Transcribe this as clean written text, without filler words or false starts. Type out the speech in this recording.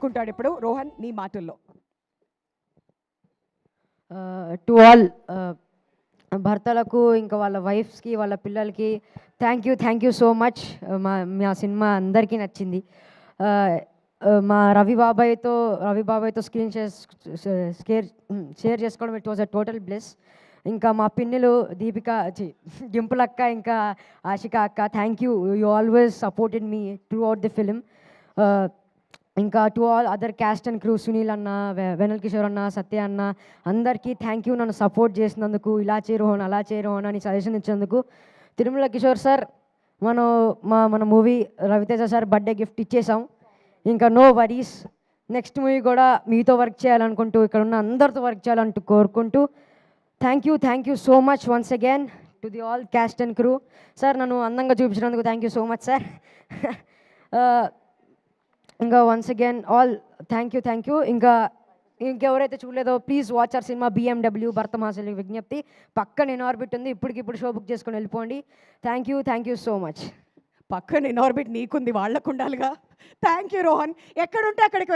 తీసుకుంటాడు ఇప్పుడు. రోహన్, నీ మాటల్లో. టు ఆల్ భర్తలకు, ఇంకా వాళ్ళ వైఫ్స్కి, వాళ్ళ పిల్లలకి థ్యాంక్ యూ సో మచ్. మా సినిమా అందరికీ నచ్చింది. మా రవి బాబాయ్తో స్క్రీన్ షేర్ చేసుకోవడం it was a total bless. ఇంకా మా పిన్నులు దీపిక, డింపుల్ అక్క, ఇంకా ఆశిక అక్క, thank you. You always supported me throughout the film. ఇంకా to all other cast and crew, Sunil అన్న, వెనల్ కిషోర్ అన్న, సత్య అన్న, అందరికీ థ్యాంక్ యూ. నన్ను సపోర్ట్ చేసినందుకు, ఇలా చేయరోహన్ అలా చేయరోహన్ అని సజెషన్ ఇచ్చినందుకు. తిరుమల కిషోర్ సార్, మన movie Ravi Teja sir birthday gift ఇచ్చేసాం. ఇంకా నో వరీస్, నెక్స్ట్ మూవీ కూడా మీతో వర్క్ చేయాలనుకుంటూ, ఇక్కడ ఉన్న అందరితో వర్క్ చేయాలంటూ కోరుకుంటూ thank you so much once again to the all cast and crew. Sir, నన్ను అందంగా చూపించినందుకు thank you so much sir. ఇంకా once again all thank you. ఇంకెవరైతే చూడలేదో ప్లీజ్ వాచ్ అవర్ సినిమా BMW భరత మహాశైలి విజ్ఞప్తి. పక్కన ఇన్ఆర్బిట్ ఉంది, ఇప్పటికిప్పుడు షో బుక్ చేసుకొని వెళ్ళిపోండి. Thank you so much. పక్కన ఇన్ఆర్బిట్ నీకుంది, వాళ్ళకు ఉండాలిగా. Thank you Rohan. ఎక్కడుంటే అక్కడికి